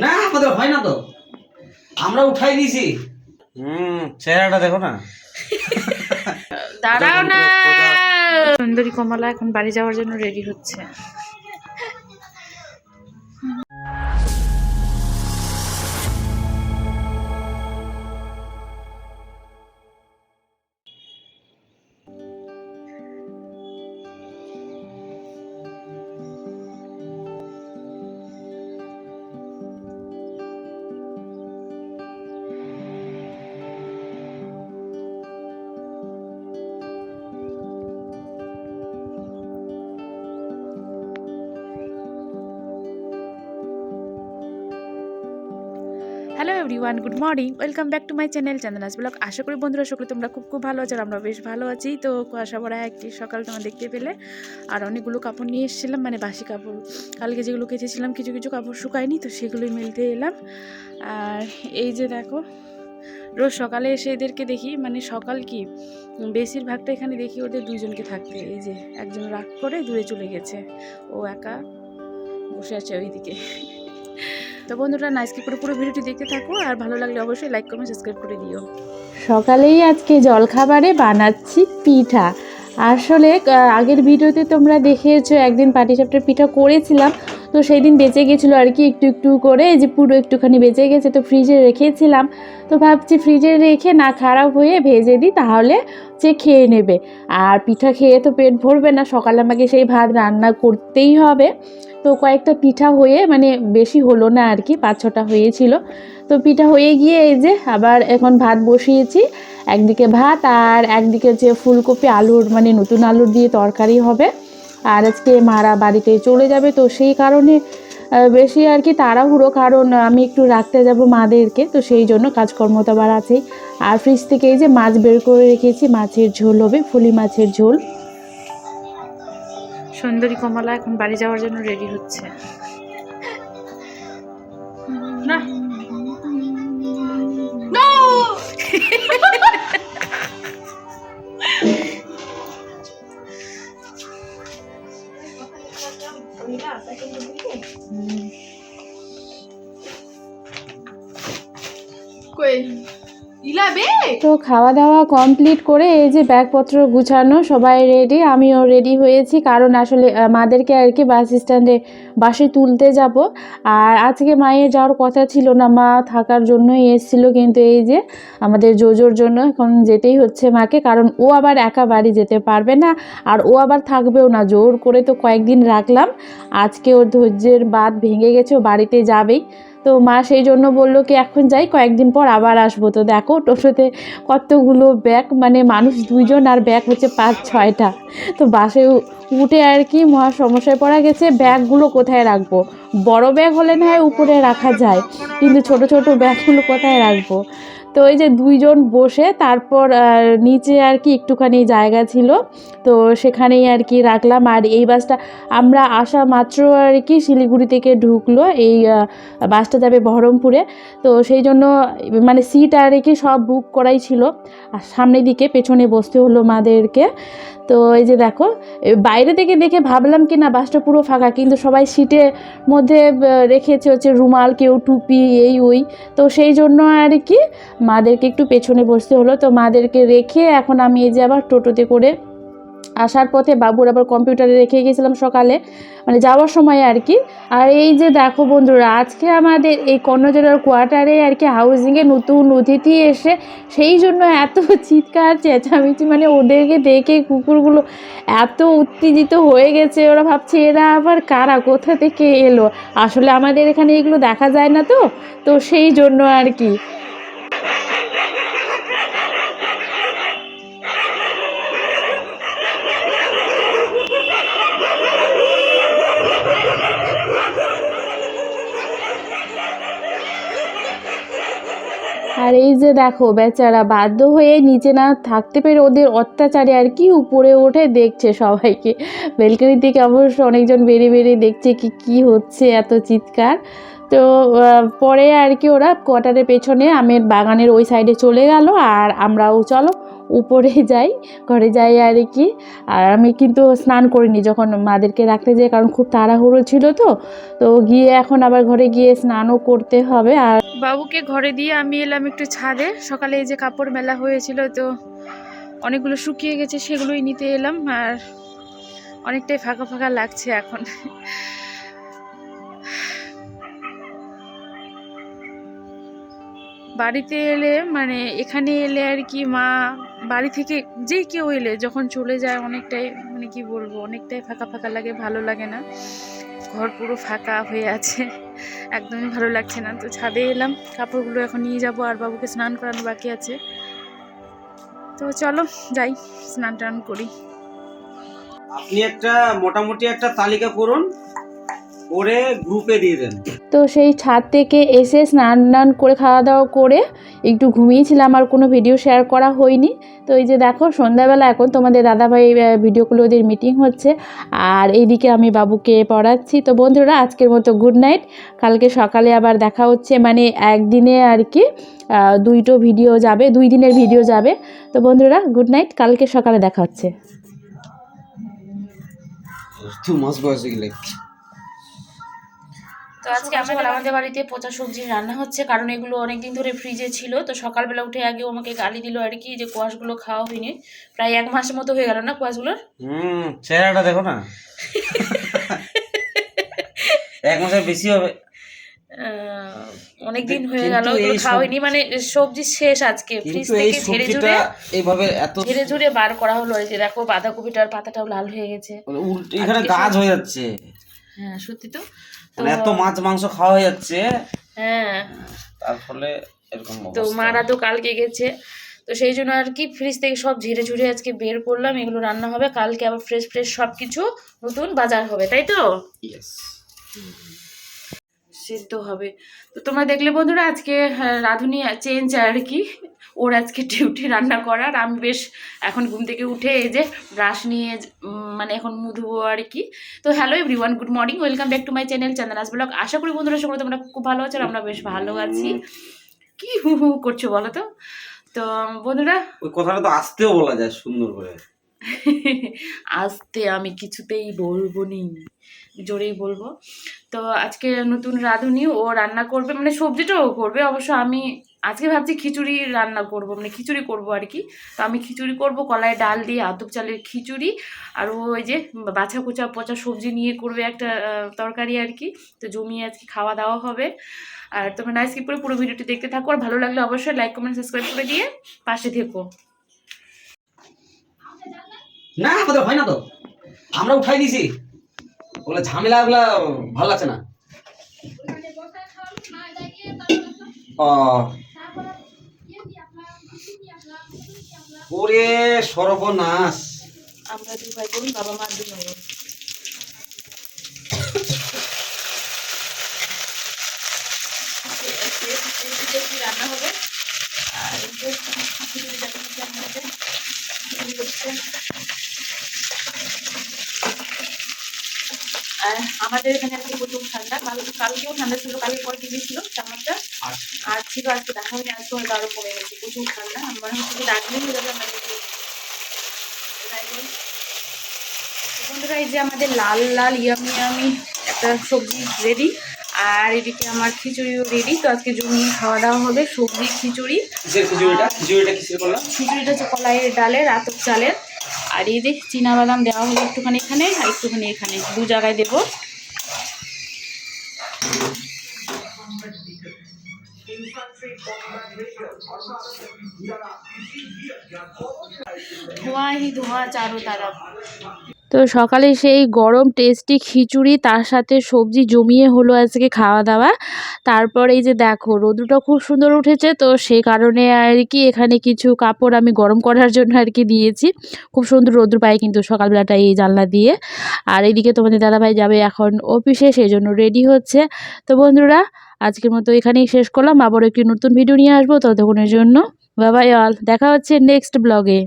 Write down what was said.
না আমাদের হয় না তো, আমরা উঠাই দিছি। চেহারাটা দেখো না। দাঁড়াও না। সুন্দরী কমলা এখন বাড়ি যাওয়ার জন্য রেডি হচ্ছে। Hello everyone, good morning, welcome back to my channel Chandana's blog. আশা করি বন্ধুরা সকলে তোমরা খুব ভালো আছো, আর আমরা বেশ ভালো আছি। তো কুয়াশা ভরা একটি সকাল তোমরা দেখতে পেলে। আর অনেকগুলো কাপড় নিয়ে এসেছিলাম, মানে বাসি কাপড়, কালকে যেগুলো কেচেছিলাম কিছু কিছু কাপড় শুকায়নি, তো সেগুলোই মেলতে এলাম। আর এই যে দেখো, রোজ সকালে এসে এদেরকে দেখি, মানে সকাল কি বেশিরভাগটা এখানে দেখি ওদের দুজনকে থাকতে। এই যে একজন রাগ করে দূরে চলে গেছে, ও একা বসে আছে ওইদিকে। তো বন্ধুরা নাইসকে পুরো ভিডিওটি দেখতে থাকো, আর ভালো লাগলে অবশ্যই লাইক কমেন্ট সাবস্ক্রাইব করে দিও। সকালেই আজকে জলখাবারে বানাচ্ছি পিঠা। আসলে আগের ভিডিওতে তোমরা দেখেছো একদিন পাটিসাপটার পিঠা করেছিলাম, তো সেই দিন বেঁচে গেছিলো আর কি, একটু একটু করে, এই যে পুরো একটুখানি বেঁচে গেছে, তো ফ্রিজে রেখেছিলাম। তো ভাবছি ফ্রিজে রেখে না খারাপ হয়ে ভেজে দিই, তাহলে যে খেয়ে নেবে। আর পিঠা খেয়ে তো পেট ভরবে না, সকালে আমাকে সেই ভাত রান্না করতেই হবে। তো কয়েকটা পিঠা হয়ে, মানে বেশি হলো না আর কি, 5-6টা হয়েছিল। তো পিঠা হয়ে গিয়ে এই যে আবার এখন ভাত বসিয়েছি। একদিকে ভাত আর একদিকে যে ফুলকপি আলুর, মানে নতুন আলুর দিয়ে তরকারি হবে। আর আজকে মারা বাড়িতে চলে যাবে, তো সেই কারণে বেশি আর কি তাড়াহুড়ো, কারণ আমি একটু রাখতে যাব মাদেরকে, তো সেই জন্য কাজকর্ম তো আবার আছেই। আর ফ্রিজ থেকে এই যে মাছ বের করে রেখেছি, মাছের ঝোল হবে, ফুলি মাছের ঝোল। সুন্দরী কমলা এখন বাড়ি যাওয়ার জন্য রেডি হচ্ছে। না তো খাওয়া দাওয়া কমপ্লিট করে এই যে ব্যাগপত্র গুছানো, সবাই রেডি, আমিও রেডি হয়েছি, কারণ আসলে মাদেরকে আর কি বাস স্ট্যান্ডে বাসে তুলতে যাব। আর আজকে মায়ের যাওয়ার কথা ছিল না, মা থাকার জন্যই এসেছিল, কিন্তু এই যে আমাদের জোজোর জন্য এখন যেতেই হচ্ছে মাকে, কারণ ও আবার একা বাড়ি যেতে পারবে না, আর ও আবার থাকবেও না। জোর করে তো কয়েকদিন রাখলাম, আজকে ওর ধৈর্যের বাঁধ ভেঙে গেছে, ও বাড়িতে যাবেই। তো মা সেই জন্য বললো কি এখন যাই, কয়েকদিন পর আবার আসবো। তো দেখো টোটোতে কতগুলো ব্যাগ, মানে মানুষ 2জন আর ব্যাগ হচ্ছে 5-6টা। তো বাসে উঠে আর কি মহা সমস্যায় পড়া গেছে, ব্যাগগুলো কোথায় রাখবো। বড় ব্যাগ হলে না হয় উপরে রাখা যায়, কিন্তু ছোট ছোট ব্যাগগুলো কোথায় রাখবো। তো এই যে 2জন বসে, তারপর নিচে আর কি একটুখানি জায়গা ছিল, তো সেখানেই আর কি রাখলাম। আর এই বাসটা আমরা আসা মাত্র আর কি শিলিগুড়ি থেকে ঢুকলো, এই বাসটা যাবে বহরমপুরে। তো সেই জন্য মানে সিট আর কি সব বুক করাই ছিল, আর সামনের দিকে পেছনে বসতে হলো মাদেরকে। তো এই যে দেখো, বাইরে থেকে দেখে ভাবলাম কি না বাসটা পুরো ফাঁকা, কিন্তু সবাই সিটের মধ্যে রেখেছে হচ্ছে রুমাল, কেউ টুপি, এই ওই। তো সেই জন্য আর কি মাদেরকে একটু পেছনে বসতে হলো। তো মাদেরকে রেখে এখন আমি এই যে আবার টোটোতে করে আসার পথে বাবুর আবার কম্পিউটারে রেখে গেছিলাম সকালে, মানে যাওয়ার সময় আর কি। আর এই যে দেখো বন্ধুরা, আজকে আমাদের এই কর্ণজোড়ার কোয়ার্টারে আর কি হাউজিংয়ে নতুন অতিথি এসে, সেই জন্য এত চিৎকার চেঁচামেচি, মানে ওদেরকে দেখে কুকুরগুলো এত উত্তেজিত হয়ে গেছে, ওরা ভাবছে এরা আবার কারা, কোথা থেকে এলো। আসলে আমাদের এখানে এগুলো দেখা যায় না, তো তো সেই জন্য আর কি। আর এই যে দেখো বেচারা বাধ্য হয়ে নিচে না থাকতে পেরে ওদের অত্যাচারে আর কি উপরে উঠে দেখছে সবাইকে। বেলকনি থেকে অবশ্য অনেকজন বেরিয়ে বেরিয়ে দেখছে কি হচ্ছে, এত চিৎকার। তো পরে আর কি ওরা কোয়ার্টারের পেছনে আমের বাগানের ওই সাইডে চলে গেল, আর আমরাও চলো উপরে যাই, ঘরে যাই আর কি। আর আমি কিন্তু স্নান করিনি যখন মাদেরকে রাখতে যাই, কারণ খুব তাড়াহুড়ো ছিল। তো গিয়ে এখন আবার ঘরে গিয়ে স্নানও করতে হবে। আর বাবুকে ঘরে দিয়ে আমি এলাম একটু ছাদে। সকালে এই যে কাপড় মেলা হয়েছিল, তো অনেকগুলো শুকিয়ে গেছে, সেগুলোই নিতে এলাম। আর অনেকটাই ফাঁকা ফাঁকা লাগছে এখন। বাড়িতে এলে মানে এখানে এলে আর কি, মা বাড়ি থেকে যে কেউ এলে যখন চলে যায় অনেকটাই মানে কি বলবো, অনেকটাই ফাঁকা ফাঁকা লাগে, ভালো লাগে না। ঘর পুরো ফাঁকা হয়ে আছে, একদমই ভালো লাগছে না। তো ছাদে এলাম, কাপড়গুলো এখন নিয়ে যাব, আর বাবুকে স্নান করানো বাকি আছে। তো চলো যাই, স্নান টান করি। আপনি একটা মোটামুটি একটা তালিকা করুন, করে গ্রুপে দিয়ে দেন। তো সেই ছাদ থেকে এসে স্নান টান করে খাওয়া দাওয়া করে একটু ঘুমিয়েছিলাম, আর কোনো ভিডিও শেয়ার করা হয়নি। তো এই যে দেখো সন্ধ্যাবেলা এখন তোমাদের দাদাভাই ভিডিও কলে ওদের মিটিং হচ্ছে, আর এইদিকে আমি বাবুকে পড়াচ্ছি। তো বন্ধুরা আজকের মতো গুড নাইট, কালকে সকালে আবার দেখা হচ্ছে, মানে একদিনে আর কি 2টো ভিডিও যাবে, 2 দিনের ভিডিও যাবে। তো বন্ধুরা গুড নাইট, কালকে সকালে দেখা হচ্ছে। 2 মাস বয়সে গেলে তো আজকে আমাদের বাড়িতে পচা সবজি রান্না হচ্ছে, কারণ এগুলো অনেকদিন ধরে ফ্রিজে ছিল। তো সকালবেলা উঠে আগে আমাকে গালি দিল আর কি, যে কোয়াশগুলো খাওয়া হয়নি। প্রায় 1 মাসের মতো হয়ে গেল না কোয়াশগুলোর। চেহারাটা দেখো না। 1 মাসের বেশি হবে, অনেকদিন হয়ে গেল এগুলো খাওয়া হয়নি, মানে সবজি শেষ আজকে ফ্রিজ থেকে ঝেড়ে ঝুড়ে এইভাবে এত ঝেড়ে ঝুড়ে বার করা হলো। এই যে দেখো বাঁধাকপিটার পাতাটাও লাল হয়ে গেছে, উল্টে এখানে গাছ হয়ে যাচ্ছে। হ্যাঁ সত্যি তো, মানে এত মাছ মাংস খাওয়া হয়ে যাচ্ছে, হ্যাঁ তার ফলে এরকম তো অবস্থা। মারা তো কালকে গেছে, তো সেই জন্য আর কি ফ্রিজ থেকে সব ঝেড়ে ঝুড়ে আজকে বের করলাম। এগুলো রান্না হবে কালকে, আবার ফ্রেশ ফ্রেশ সব কিছু নতুন বাজার হবে, তাই তো ইয়েস, সিদ্ধ হবে। তো তোমরা দেখলে বন্ধুরা আজকে রাঁধুনি চেঞ্জ আর কি, ওর আজকে ডিউটি রান্না করার। আমি বেশ এখন ঘুম থেকে উঠে এই যে ব্রাশ নিয়ে মানে এখন মুখ ধুবো আর কি। তো hello everyone, good morning, welcome back to my channel Chandana's blog. আশা করি বন্ধুরা সকলে তোমরা খুব ভালো আছো, আর আমরা বেশ ভালো আছি। কি হু হু করছো বলো তো? তো বন্ধুরা ওই কথাটা তো আস্তেও বলা যায় সুন্দর করে। আস্তে আমি কিছুতেই বলবো নি, জোরেই বলবো। তো আজকে নতুন রাঁধুনি, ও রান্না করবে, মানে সবজিটাও করবে অবশ্য। আমি আজকে ভাবছি খিচুড়ি রান্না করব, মানে খিচুড়ি করব আর কি। তো আমি খিচুড়ি করব, কলাই ডাল দিয়ে আতপ চালের খিচুড়ি, আর ও ওই যে বাছা কুচা পচা সবজি নিয়ে করবে একটা তরকারি আর কি। তো জমিয়ে আজকে খাওয়া দাওয়া হবে। আর তোমরা না স্কিপ করে পুরো ভিডিওটি দেখতে থাকো, আর ভালো লাগলে অবশ্যই লাইক কমেন্ট সাবস্ক্রাইব করে দিয়ে পাশে থেকো। না আমাদের হয় না তো, আমরা উঠাই দিছি, বলে ঝামেলা গুলা ভালো লাগছে না। ওরে সর্বনাশ, আমরা 2 ভাই বোন, বাবা মা 2 ভাই বোন। রান্না হবে, আর আমাদের এখানে আজকে প্রচুর ঠান্ডা, কালকেও ঠান্ডা ছিল, কালকে পরে ডিগ্রি ছিল তাপমাত্রা, আর ছিল আজকে দেখা হয়নি, আজকে হয়তো আরো কমে গেছে, প্রচুর ঠান্ডা। আমার মনে হচ্ছে দার্জিলিং হয়ে যাবে আমাদের। বন্ধুরা এই যে আমাদের লাল লাল ইয়ামি ইয়ামি একটা সবজি রেডি, আর এদিকে আমার খিচুড়িও রেডি। তো আজকে জমিয়ে খাওয়া দাওয়া হবে, সবজি খিচুড়ি। খিচুড়িটা হচ্ছে কলাইয়ের ডালের আতপ চালের, আর এই যে চীনাবাদাম দেওয়া হবে একটুখানি এখানে, আর একটুখানি এখানে, 2 জায়গায় দেবো। ধোঁয়া হি ধোঁয়া চারো তারা। তো সকালে সেই গরম টেস্টি খিচুড়ি, তার সাথে সবজি জমিয়ে হলো আজকে খাওয়া দাওয়া। তারপরে এই যে দেখো রোদ্রুটা খুব সুন্দর উঠেছে, তো সেই কারণে আর কি এখানে কিছু কাপড় আমি গরম করার জন্য আর কি দিয়েছি। খুব সুন্দর রোদ্র পাই কিন্তু সকালবেলাটা এই জানলা দিয়ে। আর এইদিকে তোমাদের দাদাভাই যাবে এখন অফিসে, সেই জন্য রেডি হচ্ছে। তো বন্ধুরা আজকের মতো এখানেই শেষ করলাম, আবার একটি নতুন ভিডিও নিয়ে আসবো, ততক্ষণের জন্য বাই বাই অল, দেখা হচ্ছে নেক্সট ব্লগে।